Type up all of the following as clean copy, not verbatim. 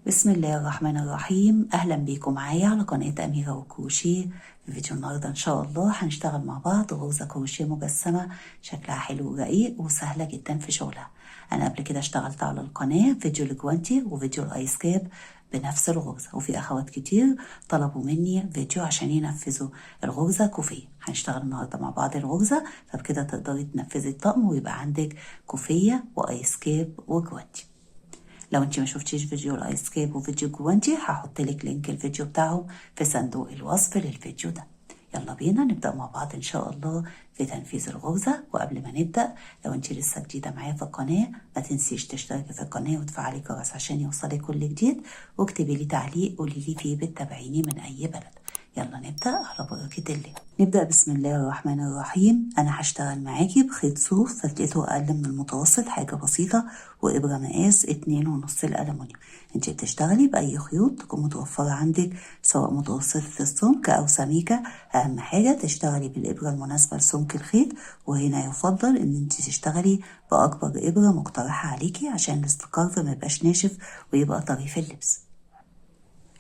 بسم الله الرحمن الرحيم. أهلا بيكم معايا على قناة أميرة وكروشيه. في فيديو النهاردة إن شاء الله هنشتغل مع بعض غرزة كروشيه مجسمة شكلها حلو ورقيق وسهلة جدا في شغلها. أنا قبل كده اشتغلت على القناة فيديو الجوانتي وفيديو الآيس كاب بنفس الغرزة، وفي أخوات كتير طلبوا مني فيديو عشان ينفذوا الغرزة كوفية. هنشتغل النهاردة مع بعض الغرزة، فبكده تقدري تنفذي الطقم ويبقى عندك كوفية وآيس كاب وجوانتي. لو انت ما شفتيش فيديو الايس كاب وفيديو جوانتي هحط لك لينك الفيديو بتاعهم في صندوق الوصف للفيديو ده. يلا بينا نبدأ مع بعض ان شاء الله في تنفيذ الغرزة. وقبل ما نبدأ، لو انت لسه جديدة معايا في القناة ما تنسيش تشتركي في القناة وتفعلي الجرس عشان يوصلك كل جديد، واكتبي لي تعليق قولي لي فيه بتتابعيني من اي بلد. يلا نبدأ على بركة الله. نبدأ بسم الله الرحمن الرحيم. أنا هشتغل معاكي بخيط صوف فتلته أقل من المتوسط، حاجة بسيطة، وإبرة مقاس 2.5 الألمونيوم. انت بتشتغلي بأي خيوط تكون متوفرة عندك، سواء متوسطة السمك أو سميكة. أهم حاجة تشتغلي بالإبرة المناسبة لسمك الخيط، وهنا يفضل إن انت تشتغلي بأكبر إبرة مقترحة عليكي عشان الاستقرار ما يبقاش ناشف ويبقى طري في اللبس.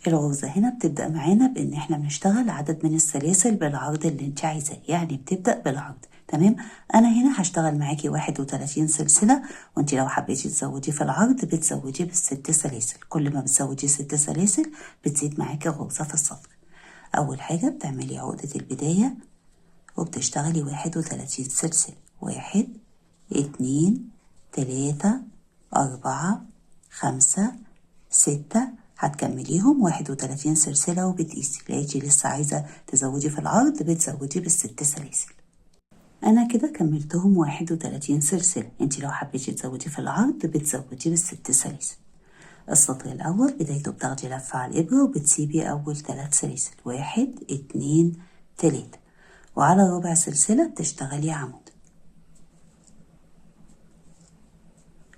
الغرزة هنا بتبدأ معانا بإن احنا بنشتغل عدد من السلاسل بالعرض اللي انت عايزاه، يعني بتبدأ بالعرض. تمام، أنا هنا هشتغل معاكي 31 سلسلة، وانت لو حبيتي تزودي في العرض بتزودي بالست سلاسل. كل ما بتزودي 6 سلاسل بتزيد معاكي غرزة في السطر. أول حاجة بتعملي عقدة البداية وبتشتغلي 31 سلسلة، 1 2 3 4 5 6. هتكمليهم 31 سلسلة وبتقيسي. لقيتي لسه عايزة تزودي في العرض بتزودي بالست سلاسل. أنا كده كملتهم 31 سلسلة. انتي لو حبيتي تزودي في العرض بتزودي بالست سلاسل. السطر الأول بدايته بتاخدي لفة على الإبرة وبتسيبي أول 3 سلاسل، 1 2 3، وعلى ربع سلسلة بتشتغلي عمود.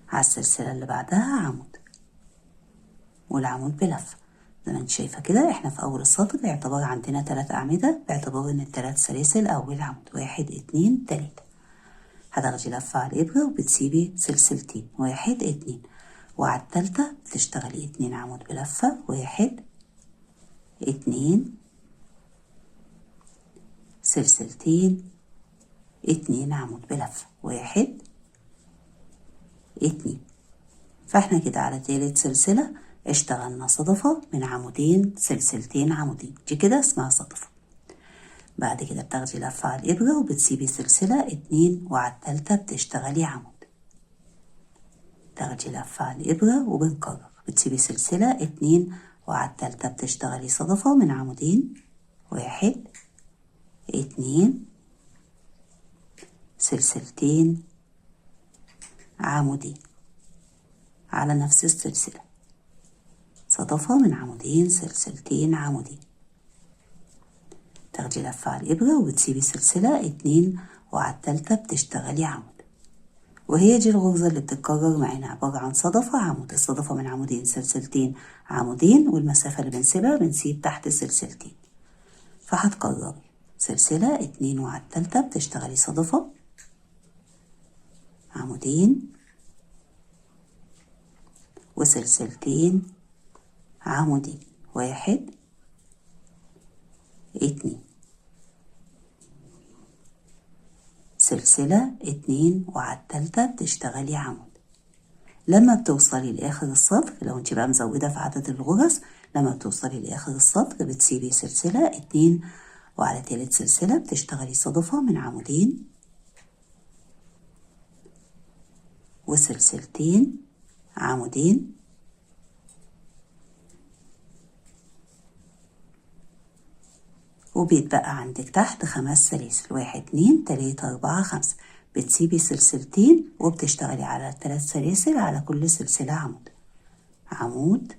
على السلسلة اللي بعدها عمود، والعمود بلفة. زي ما انت شايفة كده احنا في أول السطر باعتبار عندنا 3 أعمدة، باعتبار إن ال3 سلاسل أول عمود، 1 2 3. هتاخدي لفة على الإبرة وبتسيبي سلسلتين، 1 2، وعلى التالتة بتشتغلي 2 عمود بلفة، 1 2 سلسلتين، 2 عمود بلفة، 1 2. فاحنا كده على تالت سلسلة اشتغلنا صدفة من عمودين سلسلتين عمودين، دي كده اسمها صدفة. بعد كده بتاخدي لفة على الإبرة وبتسيبي سلسلة 2، وعلى التالتة بتشتغلي عمود. تاخدي لفة على الإبرة وبنكرر، بتسيبي سلسلة 2، وعلى التالتة بتشتغلي صدفة من عمودين، 1 2 سلسلتين عمودين. على نفس السلسلة صدفة من عمودين سلسلتين عمودين. تاخدي لفة على الإبرة وبتسيبي سلسلة 2، وعلى التالتة بتشتغلي عمود. وهي دي الغرزة اللي بتتكرر معانا، عبارة عن صدفة عمود. الصدفة من عمودين سلسلتين عمودين، والمسافة اللي بنسيبها بنسيب تحت سلسلتين. فهتكرري سلسلة 2، وعلى التالتة بتشتغلي صدفة عمودين وسلسلتين عمودين، 1 2 سلسلة 2، وعلى التالتة بتشتغلي عمود. لما بتوصلي لآخر السطر، لو انت بقى مزودة في عدد الغرز، لما بتوصلي لآخر السطر بتسيبي سلسلة 2، وعلى تالت سلسلة بتشتغلي صدفة من عمودين وسلسلتين عمودين، وبيتبقى عندك تحت 5 سلاسل، 1 2 3 4 5. بتسيبي سلسلتين وبتشتغلي على 3 سلاسل على كل سلسلة عمود، عمود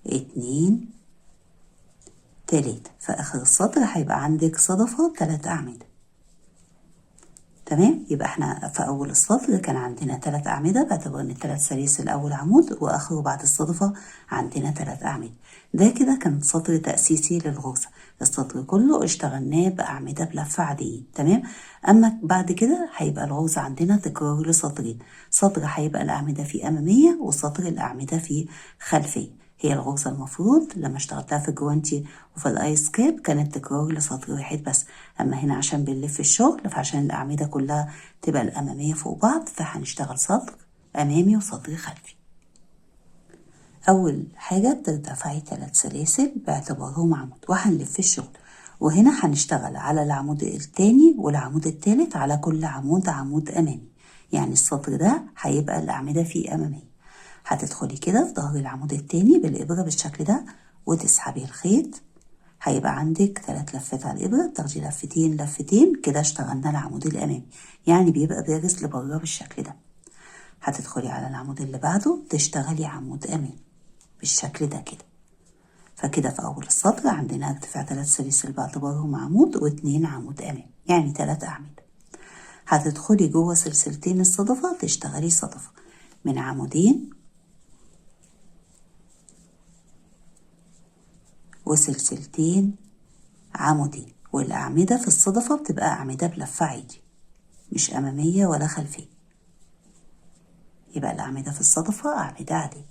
2 3. في آخر السطر هيبقى عندك صدفة 3 أعمدة. تمام، يبقى احنا في أول السطر كان عندنا 3 أعمدة باعتبار إن ال3 سلاسل أول عمود، وآخره بعد الصدفة عندنا 3 أعمدة. ده كده كان سطر تأسيسي للغرزة. السطر كله اشتغلناه بأعمدة بلفة عادية. تمام، أما بعد كده هيبقى الغرزة عندنا تكرار لسطرين. سطر هيبقى الأعمدة فيه أمامية، وسطر الأعمدة فيه خلفية. هي الغرزة المفروض لما اشتغلتها في الجوانتي وفي الايس كاب كانت تكرار لسطر واحد بس، اما هنا عشان بنلف الشغل فعشان الاعمدة كلها تبقى الامامية فوق بعض فهنشتغل سطر امامي وسطر خلفي. اول حاجة بترتفعي 3 سلاسل باعتبارهم عمود وهنلف الشغل، وهنا هنشتغل على العمود التاني والعمود التالت على كل عمود عمود امامي، يعني السطر ده هيبقى الاعمدة فيه امامية. هتدخلي كده في ظهر العمود التاني بالابرة بالشكل ده وتسحبي الخيط، هيبقى عندك 3 لفات على الابرة، تاخدي لفتين لفتين كده اشتغلنا العمود الامامي، يعني بيبقى بارز لبره بالشكل ده. هتدخلي على العمود اللي بعده تشتغلي عمود امامي بالشكل ده كده. فكده في اول السطر عندنا ارتفاع 3 سلاسل باعتبارهم عمود و2 عمود امامي، يعني 3 اعمدة. هتدخلي جوه سلسلتين الصدفة تشتغلي صدفة من عمودين وسلسلتين عمودين، والأعمدة في الصدفة بتبقى أعمدة بلفة عادي مش أمامية ولا خلفية، يبقى الأعمدة في الصدفة أعمدة عادية.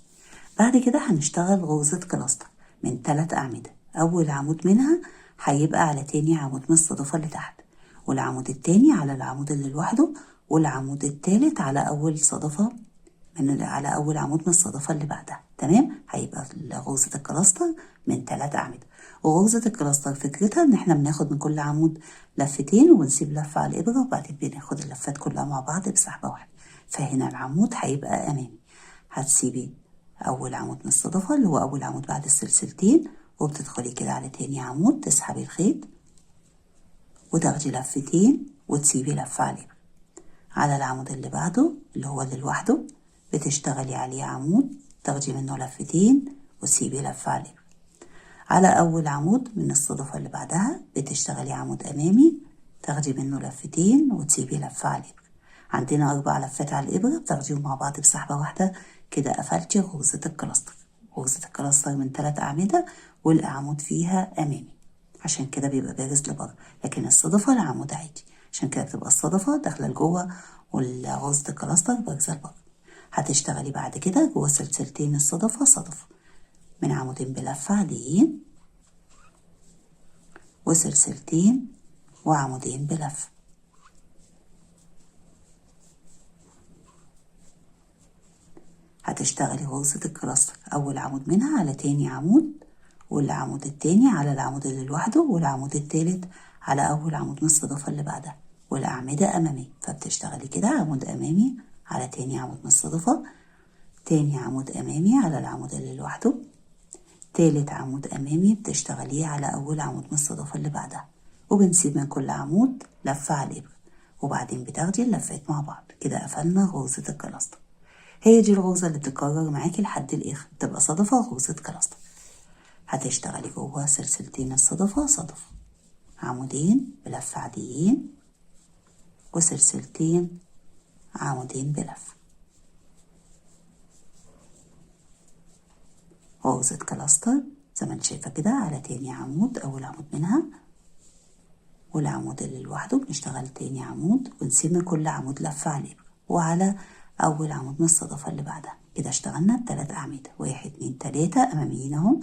بعد كده هنشتغل غرزة كلاستر من 3 أعمدة، أول عمود منها هيبقى على تاني عمود من الصدفة اللي تحت، والعمود التاني على العمود اللي لوحده، والعمود التالت على أول صدفة على أول عمود من الصدفة اللي بعدها. تمام، هيبقى غرزة الكلاستر من 3 أعمدة. وغرزة الكلاستر فكرتها إن احنا بناخد من كل عمود لفتين ونسيب لفة على الإبرة وبعدين بناخد اللفات كلها مع بعض بسحبة واحدة، فهنا العمود هيبقى أمامي. هتسيبي أول عمود من الصدفة اللي هو أول عمود بعد السلسلتين وبتدخلي كده على تاني عمود تسحبي الخيط وتاخدي لفتين وتسيبي لفة على الإبرة. على العمود اللي بعده اللي هو اللي لوحده بتشتغلي عليه عمود تاخدي منه لفتين وتسيبي لفة على الإبرة. على أول عمود من الصدفة اللي بعدها بتشتغلي عمود أمامي تاخدي منه لفتين وتسيبي لفة على الإبرة. عندنا 4 لفات على الإبرة بتاخديهم مع بعض بسحبة واحدة كده قفلتي غرزة الكلاستر. غرزة الكلاستر من 3 أعمدة والعمود فيها أمامي، عشان كده بيبقى بارز لبره، لكن الصدفة العمود عادي، عشان كده بتبقى الصدفة داخلة لجوه وغرزة الكلاستر بارزة لبره. هتشتغلي بعد كده جوه سلسلتين الصدفة صدفة من عمودين بلفة عاديين وسلسلتين وعمودين بلفة. هتشتغلي غرزة الكلاستر أول عمود منها على تاني عمود، والعمود التاني على العمود اللي لوحده، والعمود التالت على أول عمود من الصدفة اللي بعدها، والأعمدة أمامية. فبتشتغلي كده عمود أمامي على تاني عمود من الصدفة، تاني عمود أمامي على العمود اللي لوحده، تالت عمود أمامي بتشتغليه على أول عمود من الصدفة اللي بعدها، وبنسيب من كل عمود لفة على الإبرة وبعدين بتاخدي اللفات مع بعض. كده قفلنا غرزة الكلاستر. هي دي الغرزة اللي بتتكرر معاكي لحد الآخر، بتبقى صدفة غرزة كلاستر. هتشتغلي جوه سلسلتين الصدفة صدفة عمودين بلفة عاديين وسلسلتين عمودين بلفة. غرزة كلاستر زي ما انت شايفة كده على تاني عمود، أول عمود منها والعمود اللي لوحده بنشتغل تاني عمود ونسيب من كل عمود لفة على الإبرة وعلى أول عمود من الصدفة اللي بعدها. كده اشتغلنا 3 أعمدة، 1 2 3 أماميين اهم،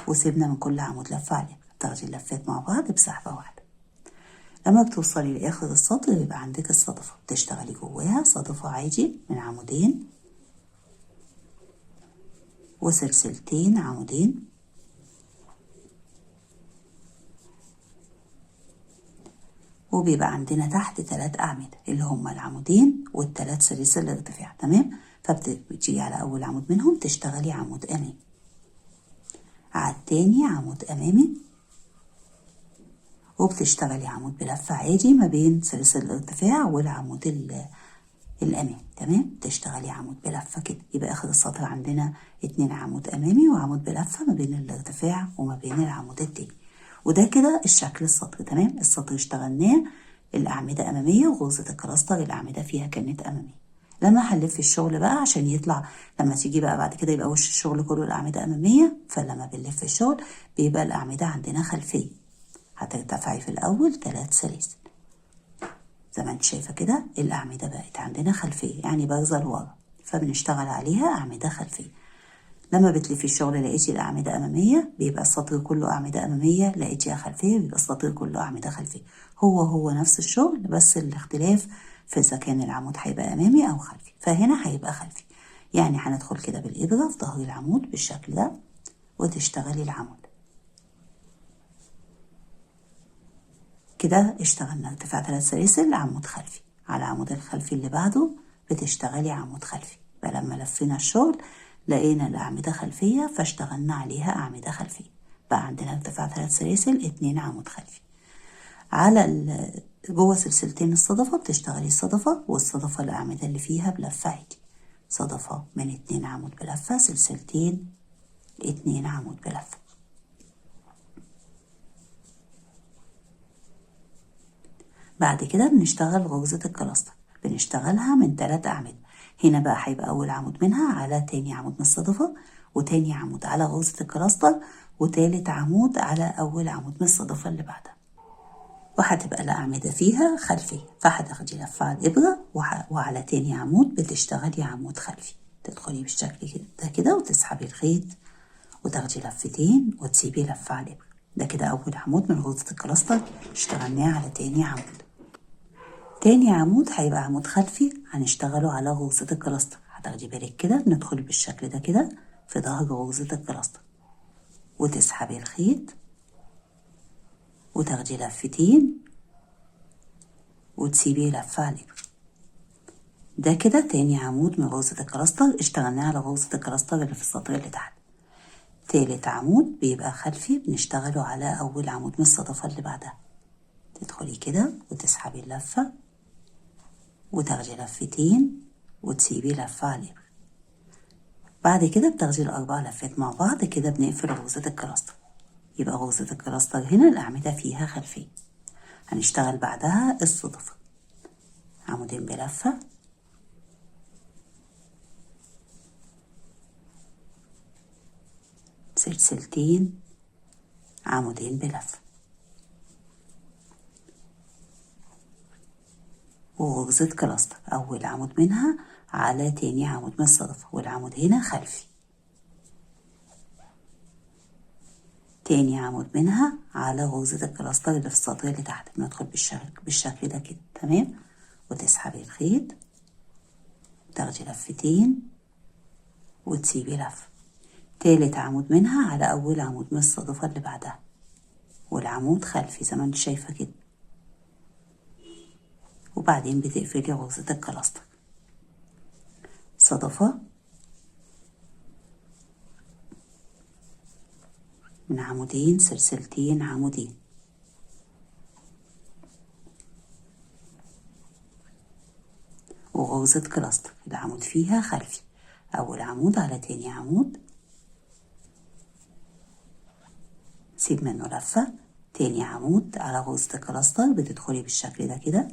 وسيبنا من كل عمود لفة على الإبرة. تاخدي اللفات مع بعض بسحبة واحدة. لما بتوصلي لآخر السطر يبقى عندك الصدفة، بتشتغلي جواها صدفة عادي من عمودين وسلسلتين عمودين وبيبقى عندنا تحت 3 أعمدة اللي هما العمودين والثلاث سلاسل الارتفاع. تمام، فبتيجي على أول عمود منهم تشتغلي عمود أمامي، على التاني عمود أمامي وبتشتغلي عمود بلفة عادي ما بين سلاسل الارتفاع والعمود الأمامي. تمام، تشتغلي عمود بلفة كده. يبقى آخر السطر عندنا 2 عمود أمامي وعمود بلفة ما بين الارتفاع وما بين العمود التاني، وده كده الشكل السطر. تمام، السطر اشتغلناه الأعمدة أمامية وغرزة الكلاستر الأعمدة فيها كانت أمامية. لما هنلف الشغل بقى عشان يطلع لما تيجي بقى بعد كده يبقى وش الشغل كله الأعمدة أمامية، فلما بنلف الشغل بيبقى الأعمدة عندنا خلفية. هترتفعي في الأول 3 سلاسل زي ما انت شايفة كده، الأعمدة بقت عندنا خلفية يعني بارزة لورا، فبنشتغل عليها أعمدة خلفية. لما بتلفي الشغل لقيتي الأعمدة أمامية بيبقى السطر كله أعمدة أمامية، لقيتيها خلفية بيبقى السطر كله أعمدة خلفية. هو نفس الشغل، بس الاختلاف في إذا كان العمود هيبقى أمامي أو خلفي. فهنا هيبقى خلفي، يعني هندخل كده بالإبرة في ظهر العمود بالشكل ده وتشتغلي العمود كده. اشتغلنا ارتفاع 3 سلاسل عمود خلفي، على العمود الخلفي اللي بعده بتشتغلي عمود خلفي. فلما لفينا الشغل لقينا الأعمدة خلفية فاشتغلنا عليها أعمدة خلفية، بقى عندنا ارتفاع 3 سلاسل 2 عمود خلفي. على جوه سلسلتين الصدفة بتشتغلي الصدفة، والصدفة الأعمدة اللي فيها بلفة عادي، صدفة من 2 عمود بلفة، سلسلتين 2 عمود بلفة. بعد كده بنشتغل غرزة الكلاستر، بنشتغلها من 3 أعمدة. هنا بقى هيبقى أول عمود منها على تاني عمود من الصدفة، وتاني عمود على غرزة الكلاستر، وتالت عمود على أول عمود من الصدفة اللي بعدها، وهتبقى الأعمدة فيها خلفية. فهتاخدي لفة على الإبرة وعلى تاني عمود بتشتغلي عمود خلفي، تدخلي بالشكل ده كده وتسحبي الخيط وتاخدي لفتين وتسيبي لفة على الإبرة. ده كده أول عمود من غرزة الكلاستر اشتغلناه على تاني عمود. تاني عمود هيبقى عمود خلفي هنشتغله على غرزة الكلاستر. هتاخدي بالك كده ندخل بالشكل ده كده في ظهر غرزة الكلاستر وتسحبي الخيط وتاخدي لفتين وتسيبي لفة على الإبرة. ده كده تاني عمود من غرزة الكلاستر اشتغلناه على غرزة الكلاستر اللي في السطر اللي تحت. تالت عمود بيبقى خلفي بنشتغله على أول عمود من الصدفة اللي بعدها. تدخلي كده وتسحبي اللفة وتاخدي لفتين وتسيبي لفة على الإبرة. بعد كده بتاخدي ال4 لفات مع بعض كده بنقفل غرزة الكلاستر. يبقى غرزة الكلاستر هنا الأعمدة فيها خلفية. هنشتغل بعدها الصدفة، عمودين بلفة، سلسلتين، عمودين بلفة، وغرزة كلاستر. أول عمود منها على تاني عمود من الصدفة، والعمود هنا خلفي. تاني عمود منها على غرزة الكلاستر اللي في السطر اللي تحت. بندخل بالشكل ده كده تمام، وتسحبي الخيط وتاخدي لفتين وتسيبي لفة. تالت عمود منها على أول عمود من الصدفة اللي بعدها، والعمود خلفي زي ما انت شايفة كده. وبعدين بتقفلي غرزة الكلاستر، صدفة من عمودين، سلسلتين، عمودين، وغرزة كلاستر العمود فيها خلفي. أول عمود على تاني عمود سيب منه لفة، تاني عمود على غرزة الكلاستر بتدخلي بالشكل ده كده،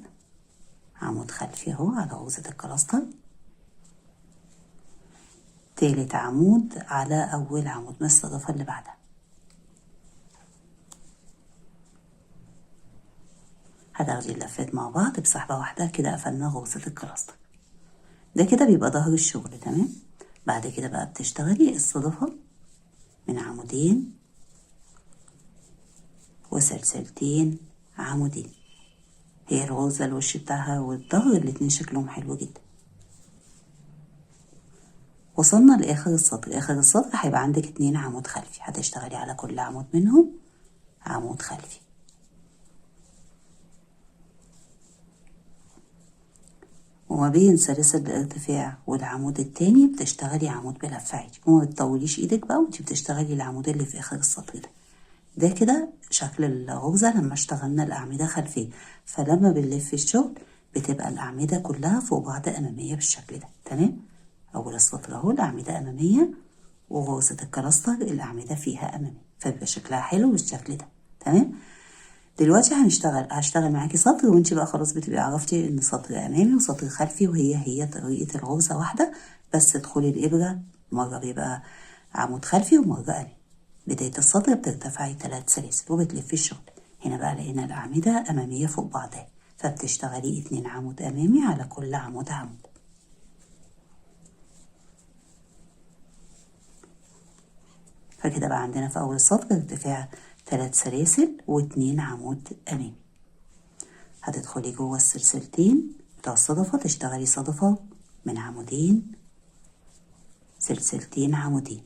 عمود خلفي اهو على غرزة الكلاستر. تالت عمود على أول عمود من الصدفة اللي بعدها. هتاخدي اللفات مع بعض بسحبة واحدة كده قفلنا غرزة الكلاستر. ده كده بيبقى ظهر الشغل تمام. بعد كده بقى بتشتغلي الصدفة من عمودين وسلسلتين، عمودين. هي الغرزة الوش بتاعها والظهر الاتنين شكلهم حلو جدا. وصلنا لآخر السطر. آخر السطر هيبقى عندك 2 عمود خلفي، هتشتغلي على كل عمود منهم عمود خلفي. وما بين سلاسل الارتفاع والعمود التاني بتشتغلي عمود بلفة عادي، وما بتطوليش ايدك بقى وانتي بتشتغلي العمود اللي في آخر السطر ده. ده كده شكل الغرزة لما اشتغلنا الأعمدة خلفية. فلما بنلف الشغل بتبقى الأعمدة كلها فوق بعض أمامية بالشكل ده تمام. أول السطر اهو الأعمدة أمامية، وغرزة الكلاستر الأعمدة فيها أمامية، فبيبقى شكلها حلو بالشكل ده تمام. دلوقتي هشتغل معاكي سطر، وانتي بقى خلاص بتبقي عرفتي ان سطر امامي وسطر خلفي، وهي طريقة الغرزة واحدة، بس تدخلي الإبرة مرة بيبقى عمود خلفي ومرة امامي. بداية السطر بترتفعي 3 سلاسل وبتلفي الشغل. هنا بقى لقينا الأعمدة أمامية فوق بعضها، فبتشتغلي 2 عمود أمامي على كل عمود عمود. فكده بقى عندنا في أول السطر ارتفاع 3 سلاسل و2 عمود أمامي. هتدخلي جوه السلسلتين بتوع الصدفة تشتغلي صدفة من عمودين، سلسلتين، عمودين.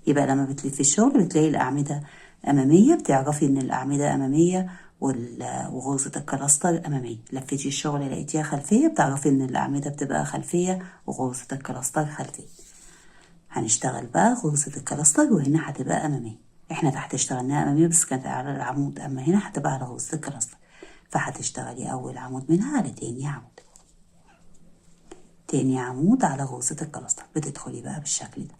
يبقى لما بتلفي الشغل بتلاقي الأعمدة أمامية، بتعرفي إن الأعمدة أمامية وغرزة الكلاستر أمامية. لفيتي الشغل لقيتيها خلفية، بتعرفي إن الأعمدة بتبقى خلفية وغرزة الكلاستر خلفية. هنشتغل بقى غرزة الكلاستر وهنا هتبقى أمامية. احنا تحت اشتغلناها أمامية بس كانت على العمود، أما هنا هتبقى على غرزة الكلاستر. فهتشتغلي أول عمود منها على تاني عمود، تاني عمود على غرزة الكلاستر. بتدخلي بقى بالشكل ده.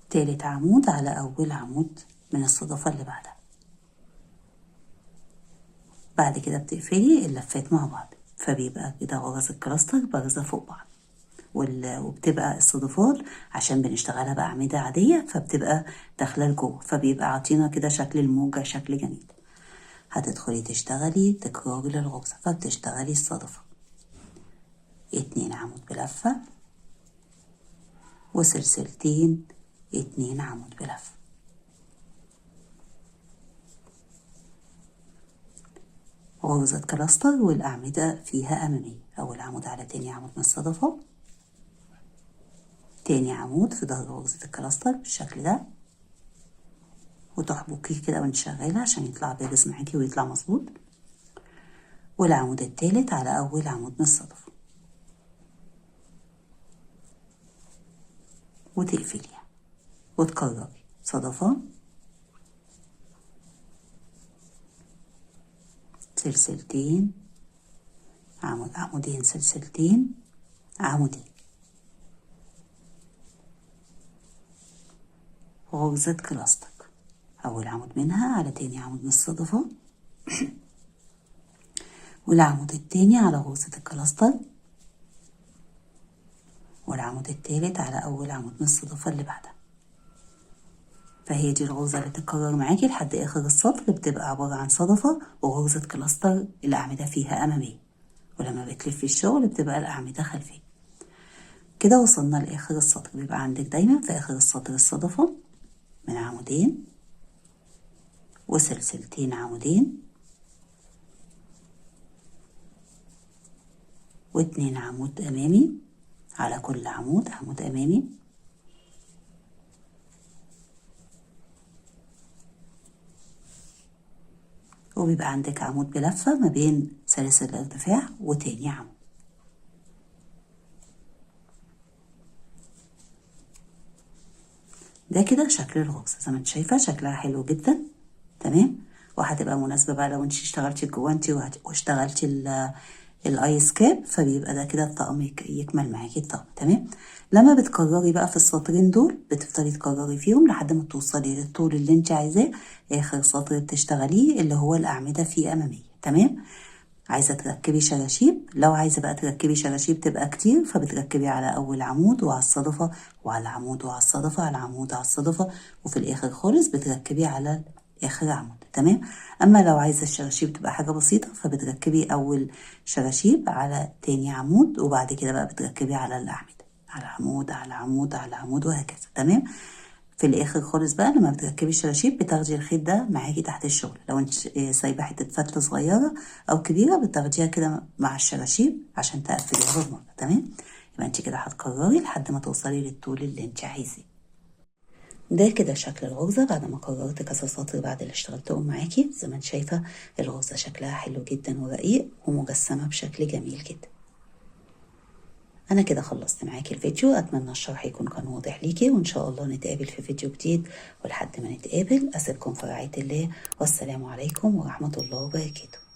تالت عمود على أول عمود من الصدفة اللي بعدها. بعد كده بتقفلي اللفات مع بعض، فبيبقى كده غرز الكلاستر بارزة فوق بعض، وبتبقى الصدفات عشان بنشتغلها بأعمدة عادية فبتبقى داخلة لجوه، فبيبقى عاطينا كده شكل الموجة، شكل جميل. هتدخلي تشتغلي تكرار للغرزة، فبتشتغلي الصدفة 2 عمود بلفة وسلسلتين 2 عمود بلفة. غرزة كلاستر والأعمدة فيها أمامية. أول عمود على تاني عمود من الصدفة، تاني عمود في ظهر غرزة الكلاستر بالشكل ده، وتحبكيه كده وانت شغالة عشان يطلع بارز معاكي ويطلع مظبوط. والعمود التالت على أول عمود من الصدفة وتقفليها وتكرري صدفة، سلسلتين، عمود، عمودين، سلسلتين، عمودين، غرزة كلاستر. أول عمود منها على تاني عمود من الصدفة والعمود التاني على غرزة الكلاستر، والعمود التالت على أول عمود من الصدفة اللي بعدها. فهي دي الغرزة اللي تتكرر معاكي لحد آخر السطر، بتبقى عبارة عن صدفة وغرزة كلاستر الأعمدة فيها أمامية، ولما بتلفي الشغل بتبقى الأعمدة خلفية. كده وصلنا لآخر السطر. بيبقى عندك دايما في آخر السطر الصدفة من عمودين وسلسلتين، عمودين، و2 عمود أمامي على كل عمود، عمود أمامي، وبيبقى عندك عمود بلفة ما بين سلاسل الارتفاع وتاني عمود. ده كده شكل الغرزة زي ما انت شايفة، شكلها حلو جدا. تمام. وهتبقى مناسبة بقى لو انت اشتغلتي الجوانتي واشتغلتي الايس كاب، فبيبقى ده كده الطقم يكمل معاكي الطقم. تمام. لما بتكرري بقى في السطرين دول بتفضلي تكرري فيهم لحد ما توصلي للطول اللي انت عايزاه. اخر سطر بتشتغليه اللي هو الاعمده فيه اماميه. تمام. عايزه تركبي شراشيب، لو عايزه بقى تركبي شراشيب تبقى كتير، فبتركبي على اول عمود وعلى الصدفه وعلى العمود وعلى الصدفه، على العمود على الصدفه، وفي الاخر خالص بتركبي على اخر عمود. تمام. اما لو عايزه الشراشيب تبقى حاجه بسيطه فبتركبي اول شراشيب على تاني عمود، وبعد كده بقى بتركبي على الاعمده، على عمود على عمود على عمود وهكذا. تمام. في الاخر خالص بقى لما بتركبي الشراشيب بتاخدي الخيط ده معاكي تحت الشغل. لو انت سايبه حته فتله صغيره او كبيره بتاخديها كده مع الشراشيب عشان تقفليها بالمره. تمام. يبقى انت كده هتكرري لحد ما توصلي للطول اللي انت عايزاه. ده كده شكل الغرزة بعد ما كررت كذا سطر بعد اللي اشتغلتهم معاكي. زي ما انت شايفة الغرزة شكلها حلو جدا ورقيق ومجسمة بشكل جميل جدا. انا كده خلصت معاكي الفيديو، اتمنى الشرح يكون كان واضح ليكي، وان شاء الله نتقابل في فيديو جديد. ولحد ما نتقابل اسيبكم في رعاية الله، والسلام عليكم ورحمة الله وبركاته.